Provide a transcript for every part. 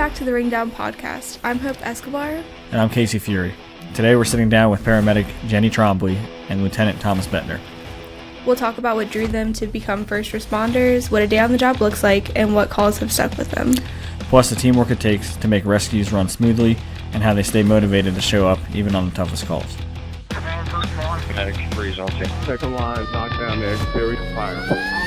back to the Ringdown podcast. I'm Hope Escobar. And I'm Casey Fury. Today we're sitting down with Paramedic Jenny Trombley and Lieutenant Thomas Boettner. We'll talk about what drew them to become first responders, what a day on the job looks like, and what calls have stuck with them. Plus the teamwork it takes to make rescues run smoothly and how they stay motivated to show up even on the toughest calls. Paramedic freeze on scene. Second line, knockdown there, exterior fire.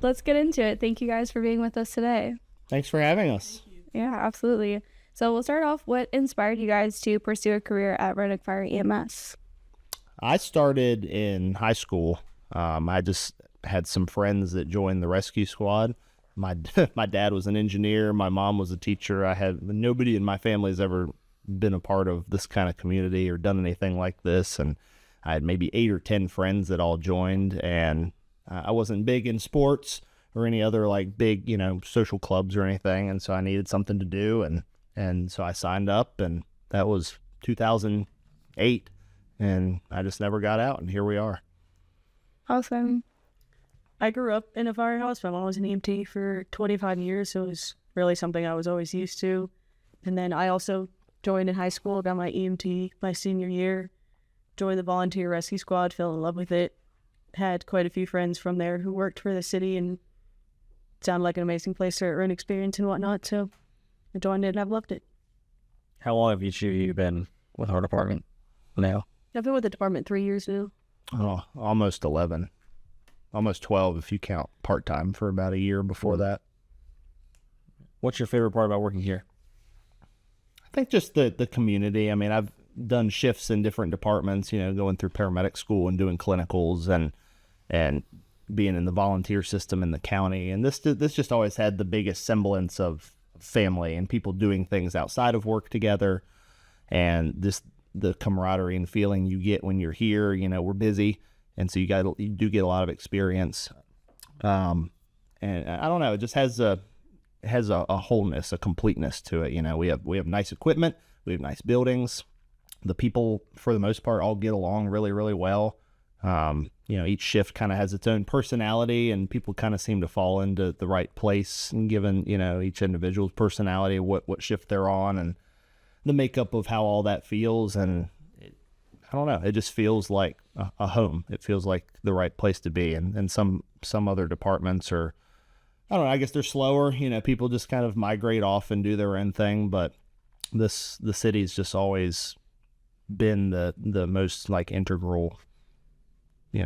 Let's get into it. Thank you guys for being with us today. Thanks for having us. Yeah, absolutely. So we'll start off. What inspired you guys to pursue a career at Reddick Fire EMS? I started in high school. I just had some friends that joined the rescue squad. My dad was an engineer. My mom was a teacher. Nobody in my family has ever been a part of this kind of community or done anything like this. And I had maybe 8 or 10 friends that all joined, and I wasn't big in sports or any other like big, social clubs or anything. And so I needed something to do. And so I signed up, and that was 2008, and I just never got out, and here we are. Awesome. I grew up in a firehouse. My mom was an EMT for 25 years, so it was really something I was always used to. And then I also joined in high school, got my EMT my senior year, joined the volunteer rescue squad, fell in love with it. Had quite a few friends from there who worked for the city, and it sounded like an amazing place to earn experience and whatnot, so I joined it and I've loved it. How long have each of you been with our department now? I've been with the department 3 years now. Oh, almost 11. Almost 12 if you count part-time for about a year before that. What's your favorite part about working here? I think just the community. I mean, I've done shifts in different departments, going through paramedic school and doing clinicals and being in the volunteer system in the county. And this just always had the biggest semblance of family and people doing things outside of work together. And the camaraderie and feeling you get when you're here, we're busy. And so you do get a lot of experience. And I don't know, it just has a wholeness, a completeness to it. We have nice equipment, we have nice buildings. The people, for the most part, all get along really, really well. Each shift kind of has its own personality, and people kind of seem to fall into the right place, and given, each individual's personality, what shift they're on, and the makeup of how all that feels. And I don't know, it just feels like a home. It feels like the right place to be. And some other departments are, I don't know, I guess they're slower. People just kind of migrate off and do their own thing. But the city's just always been the most like integral,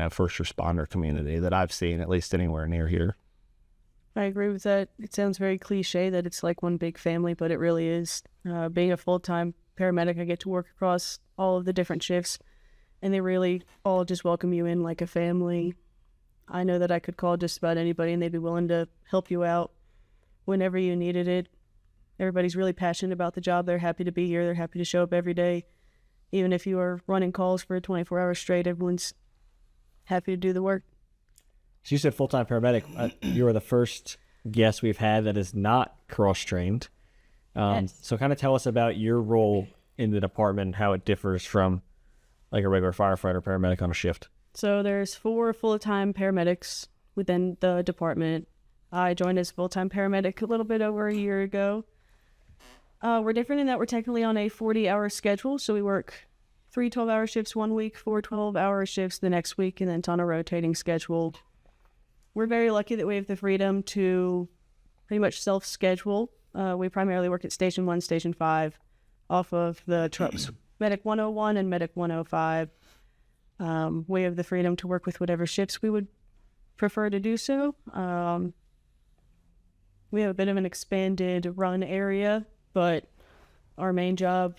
first responder community that I've seen, at least anywhere near here. I agree with that. It sounds very cliche that it's like one big family, but it really is. Being a full-time paramedic, I get to work across all of the different shifts, and they really all just welcome you in like a family. I know that I could call just about anybody, and they'd be willing to help you out whenever you needed it. Everybody's really passionate about the job. They're happy to be here. They're happy to show up every day. Even if you are running calls for 24 hours straight, everyone's happy to do the work. So you said full-time paramedic. You are the first guest we've had that is not cross-trained. Yes. So kind of tell us about your role in the department, how it differs from like a regular firefighter paramedic on a shift. So there's 4 full-time paramedics within the department. I joined as full-time paramedic a little bit over a year ago. We're different in that we're technically on a 40-hour schedule, so we work 3 12-hour shifts one week, 4 12-hour shifts the next week, and then it's on a rotating schedule. We're very lucky that we have the freedom to pretty much self-schedule. We primarily work at Station 1, Station 5, off of the trucks, Medic 101 and Medic 105. We have the freedom to work with whatever shifts we would prefer to do so. We have a bit of an expanded run area, but our main job,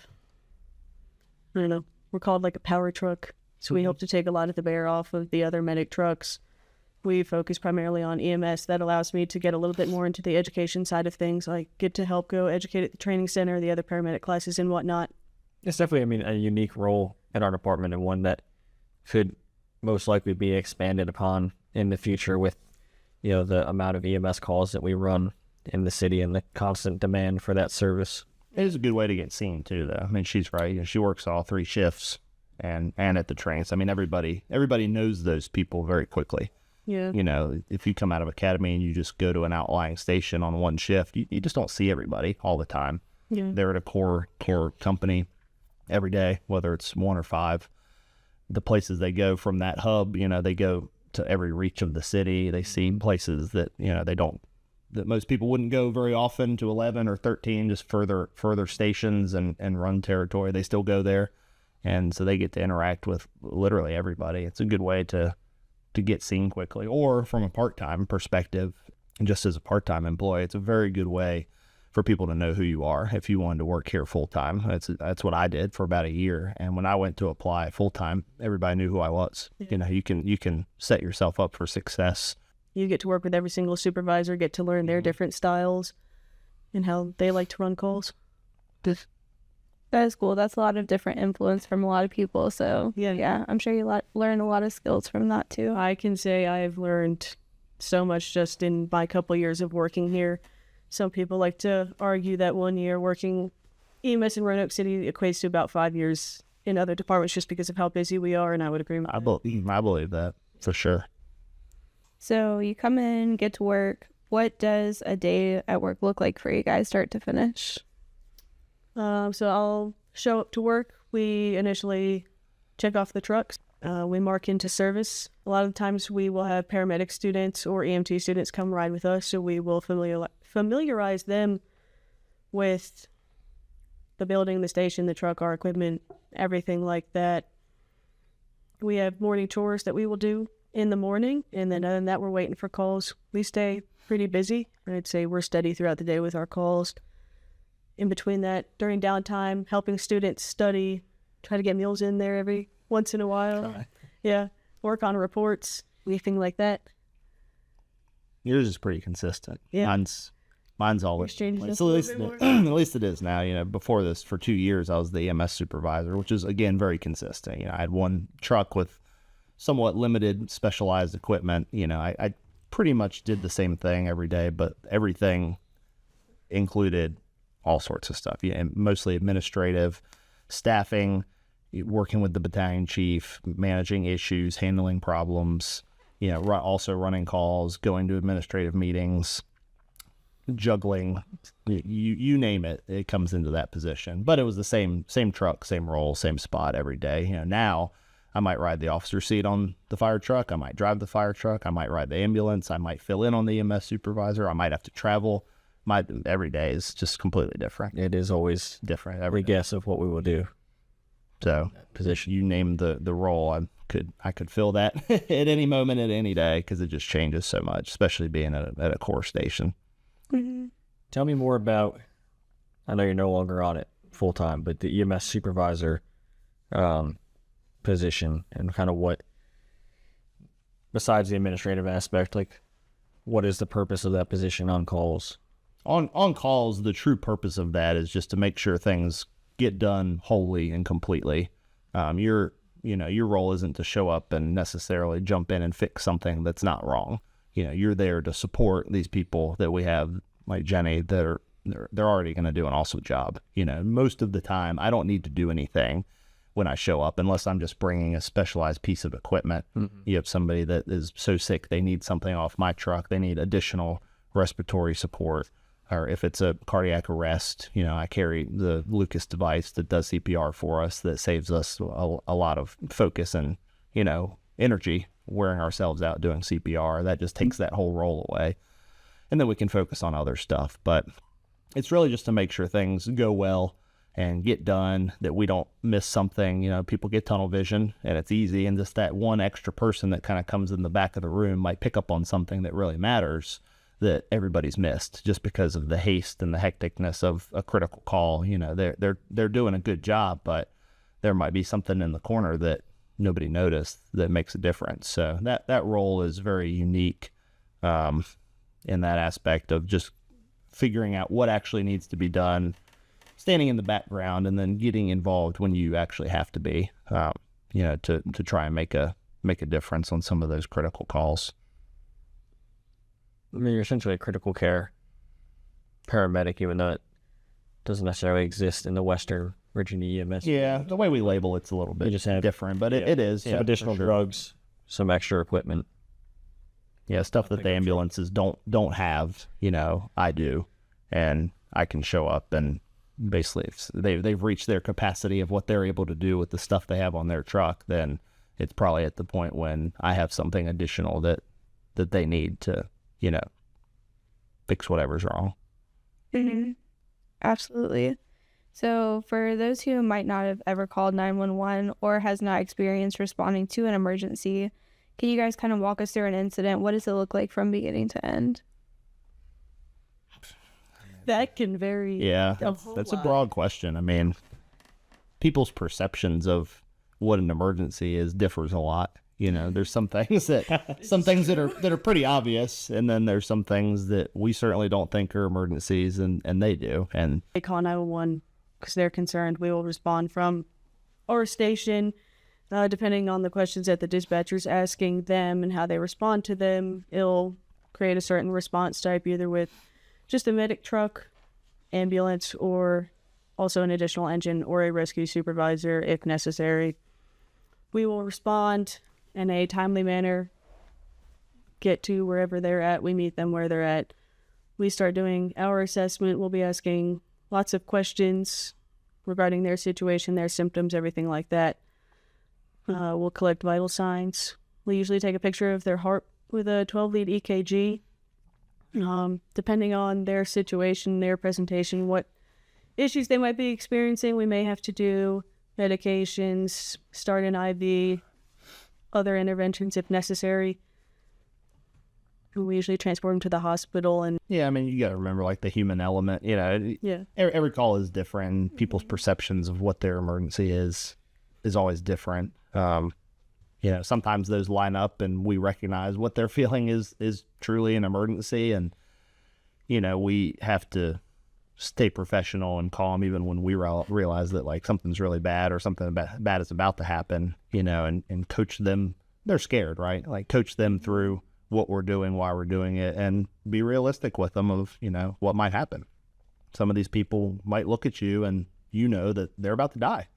I don't know, we're called like a power truck. So we hope to take a lot of the bear off of the other medic trucks. We focus primarily on EMS. That allows me to get a little bit more into the education side of things. I get to help go educate at the training center, the other paramedic classes and whatnot. It's definitely, a unique role in our department, and one that could most likely be expanded upon in the future with, the amount of EMS calls that we run in the city and the constant demand for that service. It is a good way to get seen too, though. I mean, she's right. She works all 3 shifts and at the trains. I mean, everybody knows those people very quickly. Yeah. You know, if you come out of academy and you just go to an outlying station on one shift, you just don't see everybody all the time. Yeah. They're at a core company every day, whether it's 1 or 5. The places they go from that hub, you know, they go to every reach of the city. They see places that, you know, that most people wouldn't go very often, to 11 or 13, just further stations and run territory. They still go there. And so they get to interact with literally everybody. It's a good way to get seen quickly. Or from a part-time perspective, just as a part-time employee, it's a very good way for people to know who you are if you wanted to work here full-time. That's what I did for about a year. And when I went to apply full-time, everybody knew who I was. Yeah. You know, you can set yourself up for success. You get to work with every single supervisor, get to learn their different styles and how they like to run calls. That is cool. That's a lot of different influence from a lot of people. So yeah, I'm sure you learn a lot of skills from that too. I can say I've learned so much just in my couple years of working here. Some people like to argue that 1 year working EMS in Roanoke City equates to about 5 years in other departments just because of how busy we are, and I would agree with that. I believe that for sure. So you come in, get to work. What does a day at work look like for you guys, start to finish? So I'll show up to work. We initially check off the trucks. We mark into service. A lot of times we will have paramedic students or EMT students come ride with us, so we will familiarize them with the building, the station, the truck, our equipment, everything like that. We have morning chores that we will do in the morning, and then other than that, we're waiting for calls. We stay pretty busy. I'd say we're steady throughout the day with our calls. In between that, during downtime, helping students study, try to get meals in there every once in a while. Right. Yeah, work on reports, anything like that. Yours is pretty consistent. Yeah. Mine's always, at least it is now. You know, before this, for 2 years, I was the EMS supervisor, which is, again, very consistent. You know, I had one truck with somewhat limited specialized equipment. You know, I pretty much did the same thing every day, but everything included all sorts of stuff. Yeah, and mostly administrative, staffing, working with the battalion chief, managing issues, handling problems, you know, also running calls, going to administrative meetings, juggling, you name it, it comes into that position. But it was the same truck, same role, same spot every day. You know, now I might ride the officer seat on the fire truck. I might drive the fire truck. I might ride the ambulance. I might fill in on the EMS supervisor. I might have to travel. Every day is just completely different. It is always different. Every guess of what we will do. So position, you name the role, I could fill that at any moment, at any day, because it just changes so much, especially being at a core station. Mm-hmm. Tell me more about, I know you're no longer on it full time, but the EMS supervisor position, and kind of what, besides the administrative aspect, like what is the purpose of that position on calls? On calls, the true purpose of that is just to make sure things get done wholly and completely. Your role isn't to show up and necessarily jump in and fix something that's not wrong. You know, you're there to support these people that we have, like Jenny, that they're already going to do an awesome job. You know, most of the time, I don't need to do anything when I show up, unless I'm just bringing a specialized piece of equipment. Mm-hmm. You have somebody that is so sick they need something off my truck, they need additional respiratory support. Or if it's a cardiac arrest, you know, I carry the Lucas device that does CPR for us, that saves us a lot of focus and, you know, energy wearing ourselves out doing CPR. That just takes that whole role away. And then we can focus on other stuff. But it's really just to make sure things go well and get done, that we don't miss something. You know, people get tunnel vision and it's easy. And just that one extra person that kind of comes in the back of the room might pick up on something that really matters, that everybody's missed just because of the haste and the hecticness of a critical call. You know, they're doing a good job, but there might be something in the corner that nobody noticed that makes a difference. So that role is very unique in that aspect of just figuring out what actually needs to be done, standing in the background, and then getting involved when you actually have to be, you know, to try and make a difference on some of those critical calls. I mean, you're essentially a critical care paramedic, even though it doesn't necessarily exist in the Western Virginia EMS. Yeah, the way we label it's a little bit just have different, but it is. Some additional drugs, some extra equipment. Yeah, stuff that the ambulances don't have, I do, and I can show up and basically if they've reached their capacity of what they're able to do with the stuff they have on their truck, then it's probably at the point when I have something additional that they need to, fix whatever's wrong. Mm-hmm. Absolutely. So for those who might not have ever called 911 or has not experienced responding to an emergency, can you guys kind of walk us through an incident? What does it look like from beginning to end? That can vary. Yeah, that's a broad question. I mean, people's perceptions of what an emergency is differs a lot. There's some things that are pretty obvious, and then there's some things that we certainly don't think are emergencies, and they do. And They call 911 because they're concerned. We will respond from our station, depending on the questions that the dispatcher's asking them and how they respond to them. It'll create a certain response type, either with just a medic truck, ambulance, or also an additional engine or a rescue supervisor if necessary. We will respond in a timely manner, get to wherever they're at. We meet them where they're at. We start doing our assessment. We'll be asking lots of questions regarding their situation, their symptoms, everything like that. We'll collect vital signs. We usually take a picture of their heart with a 12-lead EKG. Depending on their situation, their presentation, what issues they might be experiencing, we may have to do medications, start an IV, other interventions if necessary. We usually transport them to the hospital. And yeah, I mean, you got to remember like the human element. yeah, every call is different. People's perceptions of what their emergency is always different. Sometimes those line up and we recognize what they're feeling is truly an emergency, and we have to stay professional and calm even when we realize that like something's really bad or something bad is about to happen, and coach them. They're scared, right? Like coach them through what we're doing, why we're doing it, and be realistic with them of, what might happen. Some of these people might look at you and that they're about to die.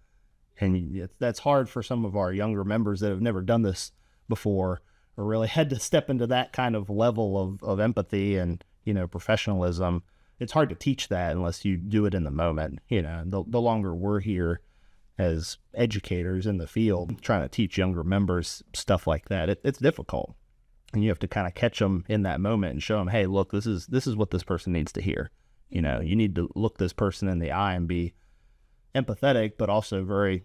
And that's hard for some of our younger members that have never done this before or really had to step into that kind of level of empathy and, professionalism. It's hard to teach that unless you do it in the moment. The longer we're here as educators in the field trying to teach younger members stuff like that, it's difficult. And you have to kind of catch them in that moment and show them, hey, look, this is what this person needs to hear. You need to look this person in the eye and be empathetic, but also very,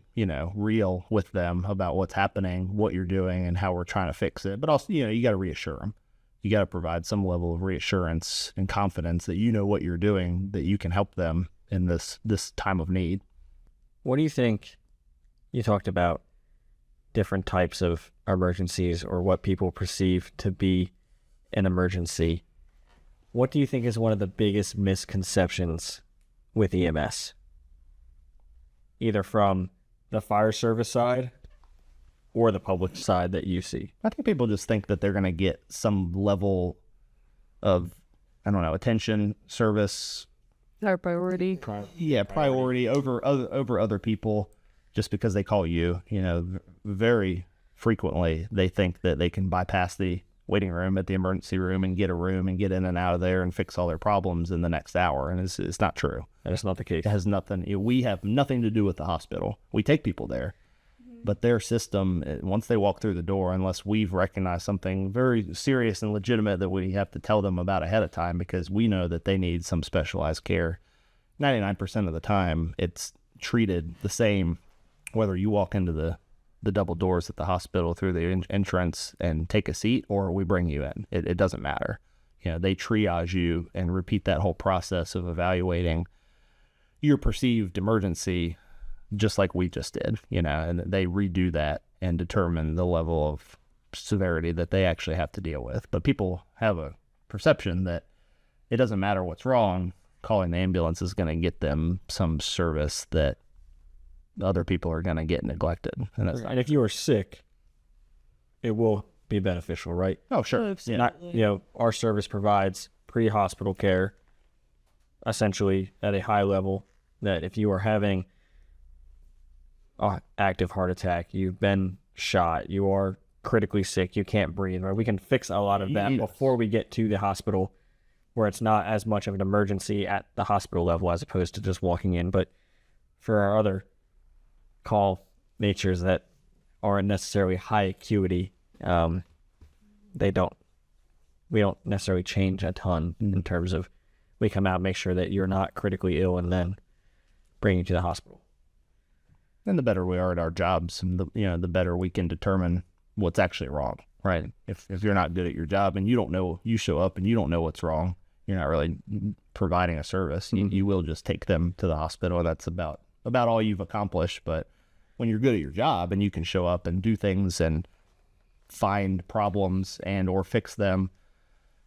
real with them about what's happening, what you're doing, and how we're trying to fix it. But also, you got to reassure them. You got to provide some level of reassurance and confidence that what you're doing, that you can help them in this time of need. What do you think? You talked about different types of emergencies or what people perceive to be an emergency. What do you think is one of the biggest misconceptions with EMS? Either from the fire service side or the public side that you see? I think people just think that they're going to get some level of, attention, service. our priority. Priority over other people just because they call you. Very frequently they think that they can bypass the waiting room at the emergency room and get a room and get in and out of there and fix all their problems in the next hour. And it's not true. And it's not the case. It has nothing. We have nothing to do with the hospital. We take people there. But their system, once they walk through the door, unless we've recognized something very serious and legitimate that we have to tell them about ahead of time because we know that they need some specialized care, 99% of the time it's treated the same whether you walk into the double doors at the hospital through the entrance and take a seat or we bring you in. It doesn't matter. They triage you and repeat that whole process of evaluating your perceived emergency just like we just did, and they redo that and determine the level of severity that they actually have to deal with. But people have a perception that it doesn't matter what's wrong, calling the ambulance is going to get them some service that other people are going to get neglected. And if you are sick, it will be beneficial, right? Oh, sure. Absolutely. Not, our service provides pre-hospital care, essentially at a high level, that if you are having an active heart attack, you've been shot, you are critically sick, you can't breathe, right? We can fix a lot of that before we get to the hospital, where it's not as much of an emergency at the hospital level as opposed to just walking in. But for our other call natures that aren't necessarily high acuity, we don't necessarily change a ton in terms of, we come out, make sure that you're not critically ill, and then bring you to the hospital. And the better we are at our jobs, and the better we can determine what's actually wrong, right? If you're not good at your job and you don't know, you show up and you don't know what's wrong, you're not really providing a service. You will just take them to the hospital, and that's about all you've accomplished. But when you're good at your job and you can show up and do things and find problems and or fix them,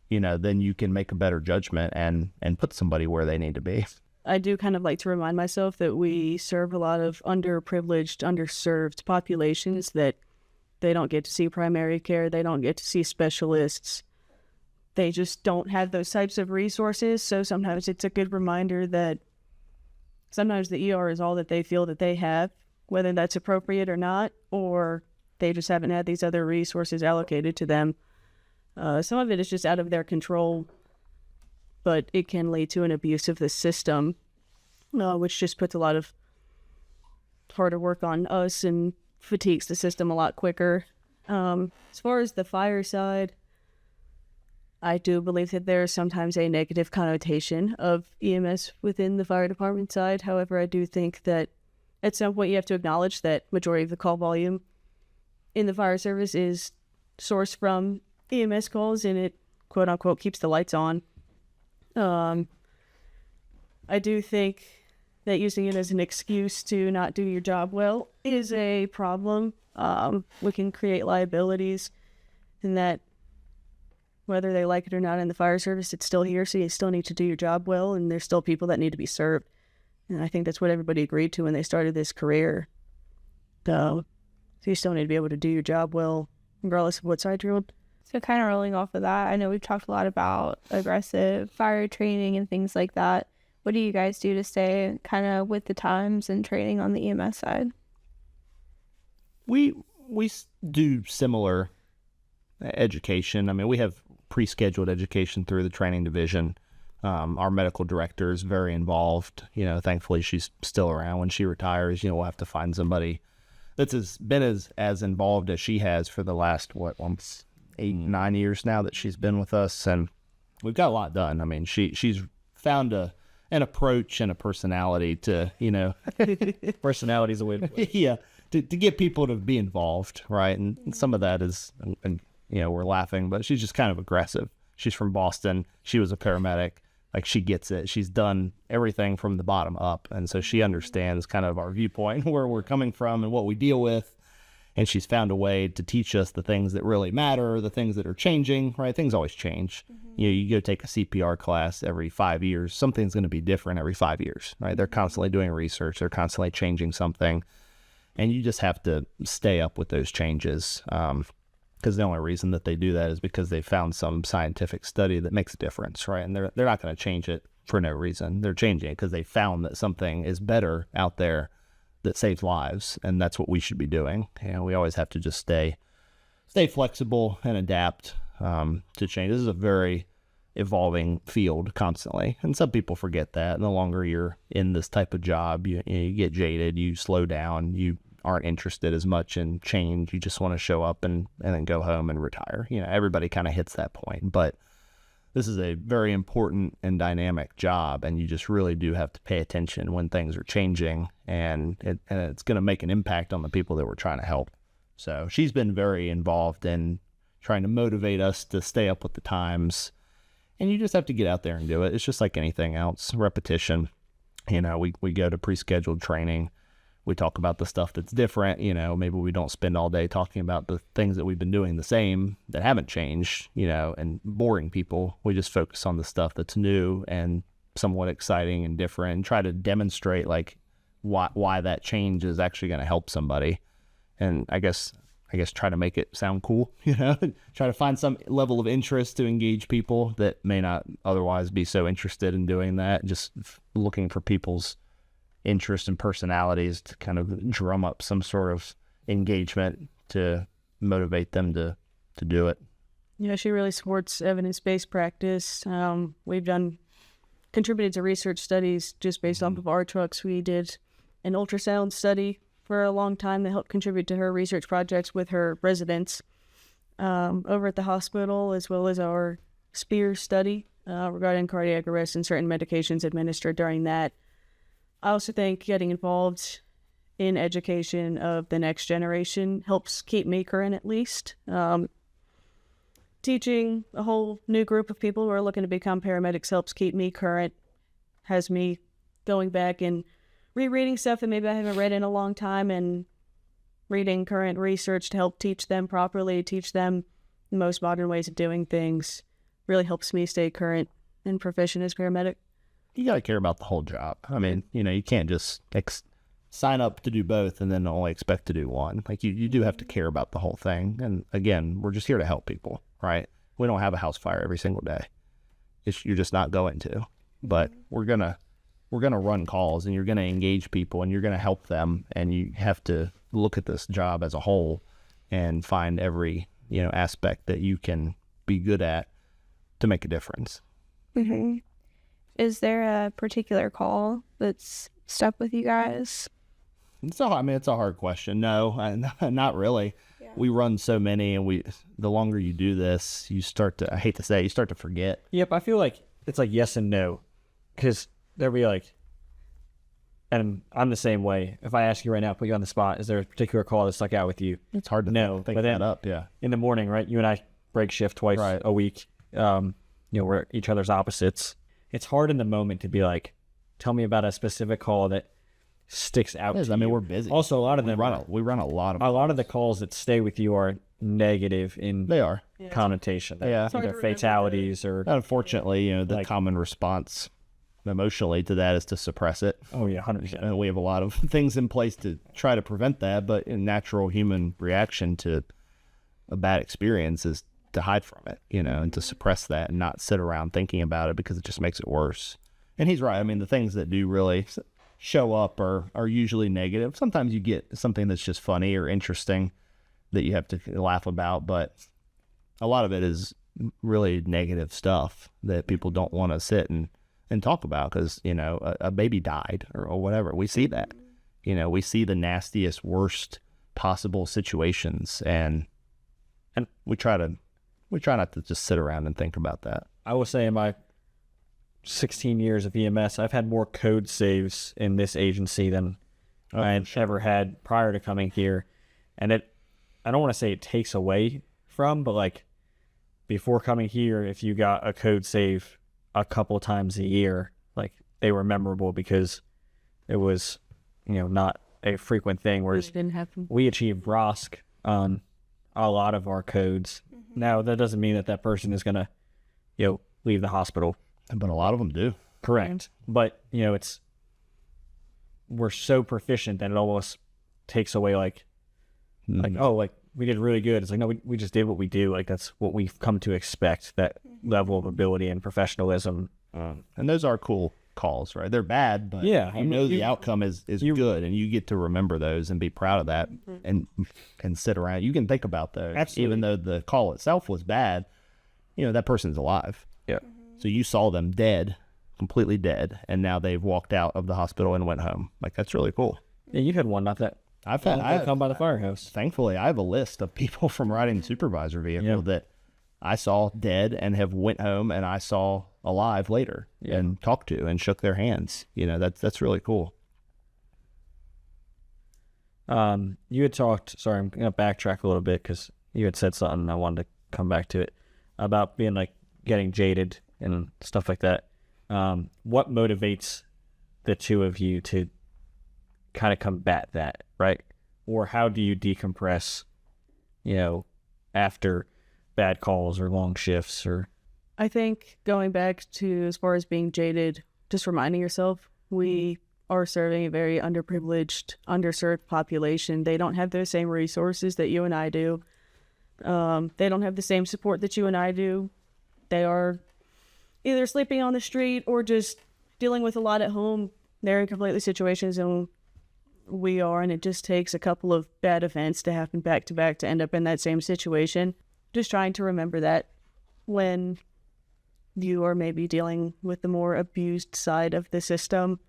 then you can make a better judgment and put somebody where they need to be. I do kind of like to remind myself that we serve a lot of underprivileged, underserved populations that they don't get to see primary care. They don't get to see specialists. They just don't have those types of resources. So sometimes it's a good reminder that sometimes the ER is all that they feel that they have, whether that's appropriate or not, or they just haven't had these other resources allocated to them. Some of it is just out of their control, but it can lead to an abuse of the system, which just puts a lot of harder work on us and fatigues the system a lot quicker. As far as the fire side, I do believe that there is sometimes a negative connotation of EMS within the fire department side. However, I do think that at some point you have to acknowledge that majority of the call volume in the fire service is sourced from EMS calls, and it quote unquote keeps the lights on. I do think that using it as an excuse to not do your job well is a problem. We can create liabilities, and that whether they like it or not in the fire service, it's still here, so you still need to do your job well, and there's still people that need to be served. And I think that's what everybody agreed to when they started this career. So you still need to be able to do your job well, regardless of what side you're on. So kind of rolling off of that, I know we've talked a lot about aggressive fire training and things like that. What do you guys do to stay kind of with the times and training on the EMS side? We do similar education. I mean, we have pre-scheduled education through the training division. Our medical director is very involved. Thankfully she's still around. When she retires, we'll have to find somebody that's been as involved as she has for the last 8-9 years now that she's been with us, and we've got a lot done. I mean, she's found an approach and a personality to Personality is a way to put it. yeah, to get people to be involved, right? And some of that is, and we're laughing, but she's just kind of aggressive. She's from Boston. She was a paramedic. Like, she gets it. She's done everything from the bottom up, and so she understands kind of our viewpoint, where we're coming from and what we deal with. And she's found a way to teach us the things that really matter, the things that are changing, right? Things always change. You go take a CPR class every 5 years. Something's going to be different every 5 years, right? They're constantly doing research. They're constantly changing something. And you just have to stay up with those changes. Because the only reason that they do that is because they found some scientific study that makes a difference, right? And they're not going to change it for no reason. They're changing it because they found that something is better out there that saves lives, and that's what we should be doing. We always have to just stay flexible and adapt to change. This is a very evolving field constantly, and some people forget that. And the longer you're in this type of job, you get jaded, you slow down, you aren't interested as much in change. You just want to show up and then go home and retire. Everybody kind of hits that point, but this is a very important and dynamic job, and you just really do have to pay attention when things are changing, and it's going to make an impact on the people that we're trying to help. So she's been very involved in trying to motivate us to stay up with the times, and you just have to get out there and do it. It's just like anything else, repetition. We go to pre-scheduled training. We talk about the stuff that's different. Maybe we don't spend all day talking about the things that we've been doing the same that haven't changed, and boring people. We just focus on the stuff that's new and somewhat exciting and different, and try to demonstrate like why that change is actually going to help somebody. And I guess try to make it sound cool, try to find some level of interest to engage people that may not otherwise be so interested in doing that. Just looking for people's interest and personalities to kind of drum up some sort of engagement to motivate them to do it. Yeah, she really supports evidence-based practice. We've contributed to research studies just based off of our trucks. We did an ultrasound study for a long time that helped contribute to her research projects with her residents over at the hospital, as well as our SPEAR study regarding cardiac arrest and certain medications administered during that. I also think getting involved in education of the next generation helps keep me current, at least. Teaching a whole new group of people who are looking to become paramedics helps keep me current, has me going back and rereading stuff that maybe I haven't read in a long time and reading current research to help teach them properly, teach them the most modern ways of doing things. Really helps me stay current and proficient as paramedic. You got to care about the whole job. I mean, you can't just sign up to do both and then only expect to do one. Like you do have to care about the whole thing. And again, we're just here to help people, right? We don't have a house fire every single day. You're just not going to. But we're gonna run calls, and you're gonna engage people, and you're gonna help them, and you have to look at this job as a whole and find every aspect that you can be good at to make a difference. Mm-hmm. Is there a particular call that's stuck with you guys? It's a hard question. No, not really. Yeah. We run so many, and the longer you do this, you start to, I hate to say it, you start to forget. Yep, I feel like it's like yes and no, because there'll be like, and I'm the same way. If I ask you right now, put you on the spot, is there a particular call that stuck out with you? It's hard to think but then that up. Yeah. In the morning, right? You and I break shift twice a week. We're each other's opposites. It's hard in the moment to be like, tell me about a specific call that sticks out to you. I mean, we're busy. Also, a lot of them we run a lot of the calls that stay with you are negative in connotation. Yeah. Either fatalities or unfortunately, the common response emotionally to that is to suppress it. Oh yeah, 100%. And we have a lot of things in place to try to prevent that, but a natural human reaction to a bad experience is to hide from it, and to suppress that and not sit around thinking about it, because it just makes it worse. And he's right. I mean, the things that do really show up are usually negative. Sometimes you get something that's just funny or interesting that you have to laugh about, but a lot of it is really negative stuff that people don't want to sit and talk about, because a baby died or whatever. We see that. We see the nastiest, worst possible situations, and we try not to just sit around and think about that. I will say in my 16 years of EMS, I've had more code saves in this agency than I had ever had prior to coming here. And I don't want to say it takes away from, but like before coming here, if you got a code save a couple times a year, like they were memorable because it was, not a frequent thing. Whereas we achieved ROSC on a lot of our codes. Mm-hmm. Now, that doesn't mean that person is going to, leave the hospital. But a lot of them do. Correct. But, we're so proficient that it almost takes away we did really good. It's like, no, we just did what we do. Like, that's what we've come to expect, that level of ability and professionalism. And those are cool calls, right? They're bad, but the outcome is good, and you get to remember those and be proud of that, and sit around. You can think about those. Absolutely. Even though the call itself was bad, that person's alive. Yeah. So you saw them dead, completely dead, and now they've walked out of the hospital and went home. Like, that's really cool. Yeah, you had one, not that. I've come by the firehouse. Thankfully, I have a list of people from riding the supervisor vehicle that I saw dead and have went home, and I saw alive later and talked to and shook their hands. That's really cool. You had talked, sorry, I'm going to backtrack a little bit because you had said something and I wanted to come back to it about being like getting jaded and stuff like that. What motivates the two of you to kind of combat that, right? Or how do you decompress, after bad calls or long shifts? Or I think going back to as far as being jaded, just reminding yourself we are serving a very underprivileged, underserved population. They don't have the same resources that you and I do. They don't have the same support that you and I do. They are either sleeping on the street or just dealing with a lot at home. They're in completely situations and we are, and it just takes a couple of bad events to happen back to back to end up in that same situation. Just trying to remember that when you are maybe dealing with the more abused side of the system.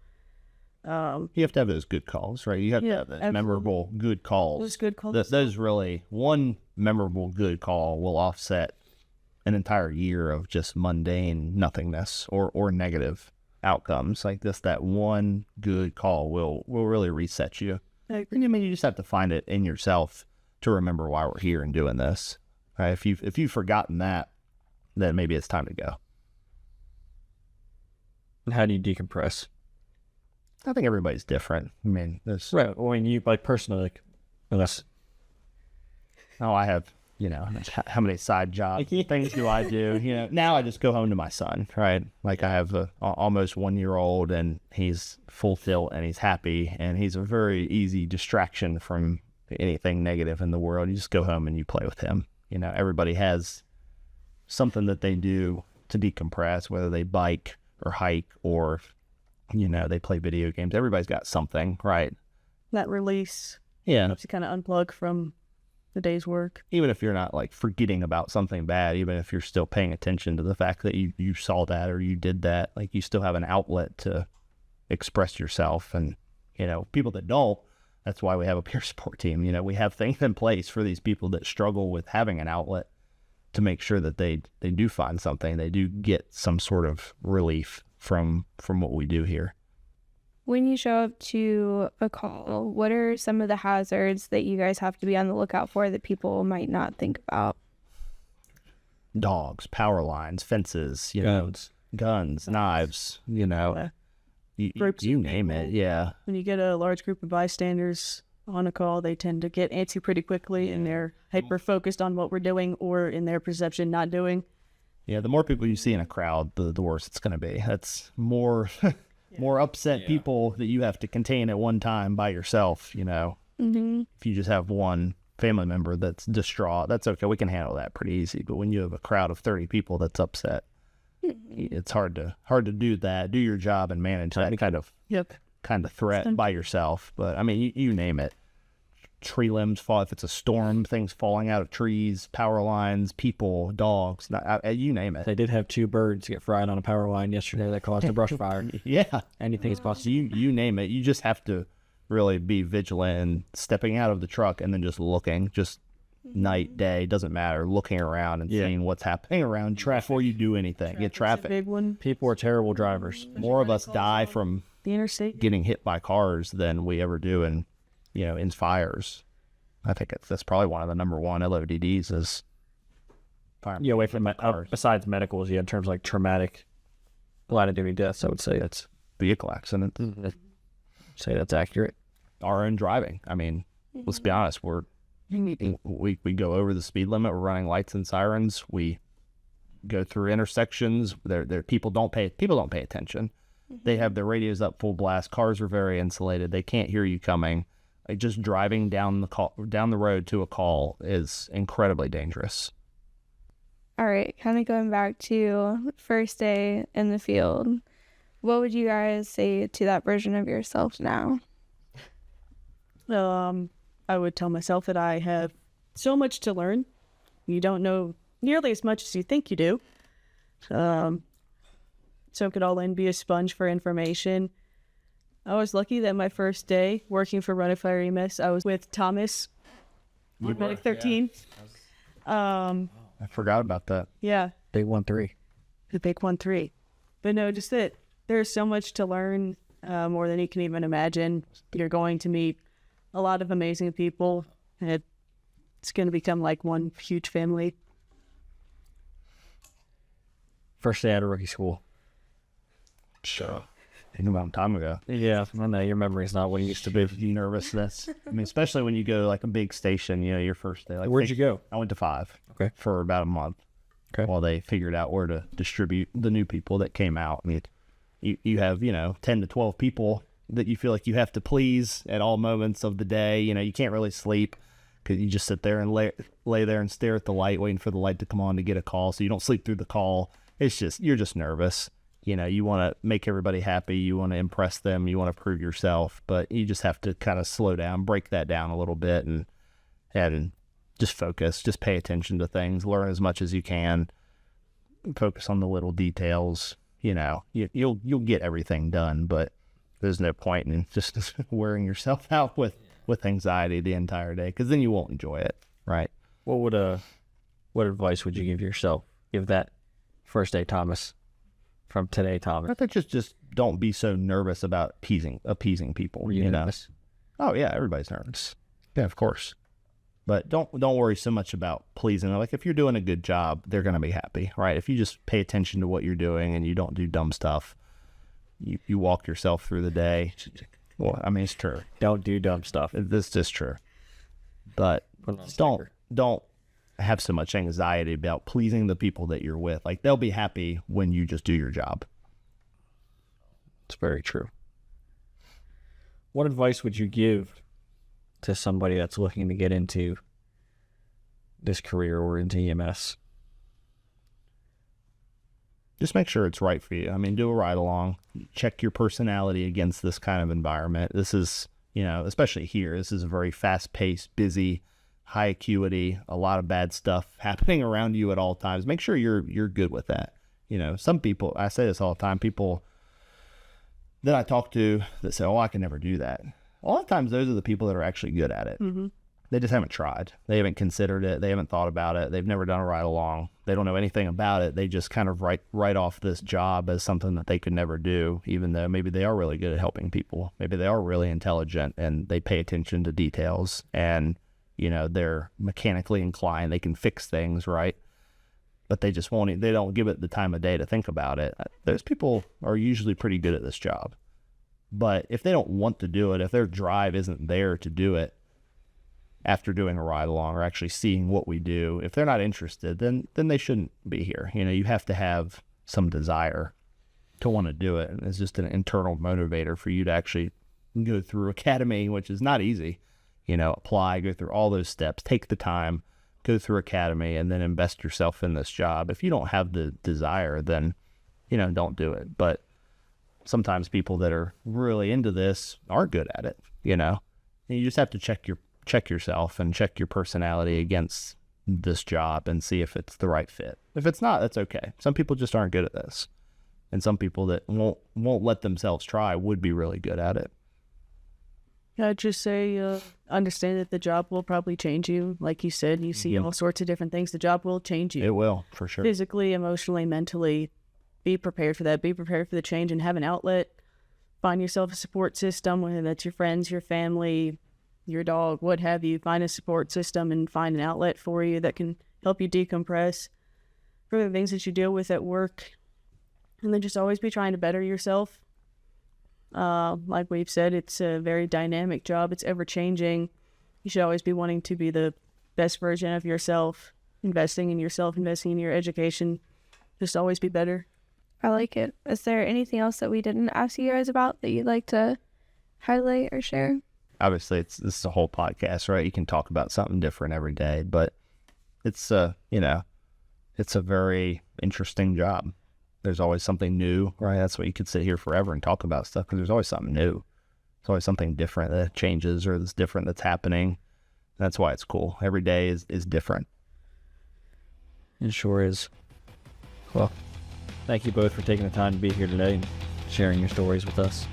You have to have those good calls, right? You have to have those memorable good calls. Those good calls. Those really, one memorable good call will offset an entire year of just mundane nothingness or negative outcomes. Like this, that one good call will really reset you. I mean, you just have to find it in yourself to remember why we're here and doing this. Right? If you've forgotten that, then maybe it's time to go. How do you decompress? I think everybody's different. I mean, there's Right. Well, I mean, you like personally, like, unless I have, how many side jobs, things do I do? Now I just go home to my son, right? Like I have a almost 1-year-old, and he's full tilt and he's happy, and he's a very easy distraction from anything negative in the world. You just go home and you play with him. Everybody has something that they do to decompress, whether they bike or hike or, they play video games. Everybody's got something, right? That release Yeah. helps you kind of unplug from the day's work. Even if you're not like forgetting about something bad, even if you're still paying attention to the fact that you saw that or you did that, like you still have an outlet to express yourself. And, people that don't, that's why we have a peer support team. We have things in place for these people that struggle with having an outlet to make sure that they do find something, they do get some sort of relief from what we do here. When you show up to a call, what are some of the hazards that you guys have to be on the lookout for that people might not think about? Dogs, power lines, fences, guns, knives, you name it. Yeah. When you get a large group of bystanders on a call, they tend to get antsy pretty quickly, and they're hyper focused on what we're doing or in their perception not doing. Yeah, the more people you see in a crowd, the worse it's going to be. That's more more upset people that you have to contain at one time by yourself, Mm-hmm. If you just have one family member that's distraught, that's okay. We can handle that pretty easy. But when you have a crowd of 30 people that's upset, it's hard to do that, do your job and manage that kind of threat by yourself. But I mean, you name it. Tree limbs fall, if it's a storm, things falling out of trees, power lines, people, dogs, you name it. they did have 2 birds get fried on a power line yesterday that caused a brush fire. Yeah. Anything is possible. You name it. You just have to really be vigilant and stepping out of the truck and then just looking, just night, day, doesn't matter, looking around and seeing what's happening around before you do anything. Get traffic. Big one. People are terrible drivers. More of us die from The interstate. getting hit by cars than we ever do in fires. I think that's probably one of the number one LODDs is fire. Yeah, away from besides medicals, in terms of like traumatic line of duty deaths, I would say that's Vehicle accident. that's accurate. Our own driving. I mean, let's be honest, we go over the speed limit, we're running lights and sirens, we go through intersections, people don't pay attention. They have their radios up full blast, cars are very insulated, they can't hear you coming. Like just driving down the road to a call is incredibly dangerous. All right, kind of going back to first day in the field, what would you guys say to that version of yourself now? I would tell myself that I have so much to learn. You don't know nearly as much as you think you do. Soak it all in, be a sponge for information. I was lucky that my first day working for Run of Fire EMS, I was with Thomas, Paramedic 13. I forgot about that. Yeah, Big 1-3. the big 1-3. But no, just that there's so much to learn, more than you can even imagine. You're going to meet a lot of amazing people. It's going to become like one huge family. First day out of rookie school. Sure. Think about time ago. Yeah, I know your memory's not what it used to be. Nervousness. I mean, especially when you go to like a big station, your first day. Like, Where'd you go? I went to 5. Okay. For about a month. Okay. While they figured out where to distribute the new people that came out. I mean, you have, 10 to 12 people that you feel like you have to please at all moments of the day. You can't really sleep because you just sit there and lay there and stare at the light, waiting for the light to come on to get a call. So you don't sleep through the call. It's just, you're just nervous. You want to make everybody happy. You want to impress them. You want to prove yourself. But you just have to kind of slow down, break that down a little bit, and just focus. Just pay attention to things. Learn as much as you can. Focus on the little details. You'll get everything done, but there's no point in just wearing yourself out with anxiety the entire day, because then you won't enjoy it, right? What advice would you give yourself? Give that first day Thomas from today Thomas. I think just don't be so nervous about appeasing people. Were you nervous? Oh yeah, everybody's nervous. Yeah, of course. But don't worry so much about pleasing. Like, if you're doing a good job, they're gonna be happy, right? If you just pay attention to what you're doing and you don't do dumb stuff, you walk yourself through the day. Well, I mean, it's true. Don't do dumb stuff. This is true. But don't have so much anxiety about pleasing the people that you're with. Like, they'll be happy when you just do your job. It's very true. What advice would you give to somebody that's looking to get into this career or into EMS? Just make sure it's right for you. I mean, do a ride along. Check your personality against this kind of environment. This is, especially here, this is a very fast-paced, busy, high acuity, a lot of bad stuff happening around you at all times. Make sure you're good with that. Some people, I say this all the time, people that I talk to that say, oh, I can never do that. A lot of times those are the people that are actually good at it. Mm-hmm. They just haven't tried. They haven't considered it. They haven't thought about it. They've never done a ride along. They don't know anything about it. They just kind of write off this job as something that they could never do, even though maybe they are really good at helping people. Maybe they are really intelligent and they pay attention to details, and they're mechanically inclined. They can fix things, right? But they just won't. They don't give it the time of day to think about it. Those people are usually pretty good at this job. But if they don't want to do it, if their drive isn't there to do it after doing a ride along or actually seeing what we do, if they're not interested, then they shouldn't be here. You have to have some desire to want to do it. And it's just an internal motivator for you to actually go through academy, which is not easy. Apply, go through all those steps, take the time, go through academy, and then invest yourself in this job. If you don't have the desire, then, don't do it. But sometimes people that are really into this are good at it, and you just have to check yourself and check your personality against this job and see if it's the right fit. If it's not, that's okay. Some people just aren't good at this, and some people that won't let themselves try would be really good at it. I'd just say, understand that the job will probably change you. Like you said, you see all sorts of different things. The job will change you. It will, for sure. Physically, emotionally, mentally. Be prepared for that. Be prepared for the change and have an outlet. Find yourself a support system, whether that's your friends, your family, your dog, what have you. Find a support system and find an outlet for you that can help you decompress for the things that you deal with at work. And then just always be trying to better yourself. Like we've said, it's a very dynamic job. It's ever changing. You should always be wanting to be the best version of yourself, investing in yourself, investing in your education. Just always be better. I like it. Is there anything else that we didn't ask you guys about that you'd like to highlight or share? Obviously, this is a whole podcast, right? You can talk about something different every day, but it's it's a very interesting job. There's always something new, right? That's why you could sit here forever and talk about stuff, because there's always something new. There's always something different that changes or that's different that's happening. That's why it's cool. Every day is different. It sure is. Well, thank you both for taking the time to be here today and sharing your stories with us.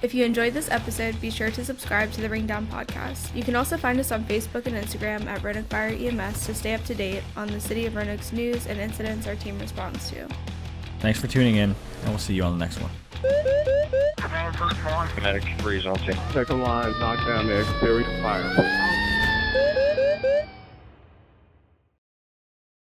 If you enjoyed this episode, be sure to subscribe to the Ringdown podcast. You can also find us on Facebook and Instagram at Roanoke Fire EMS to stay up to date on the City of Roanoke's news and incidents our team responds to. Thanks for tuning in, and we'll see you on the next one. Command first one. Paramedic 3 is on scene. Second line, knockdown, exterior fire.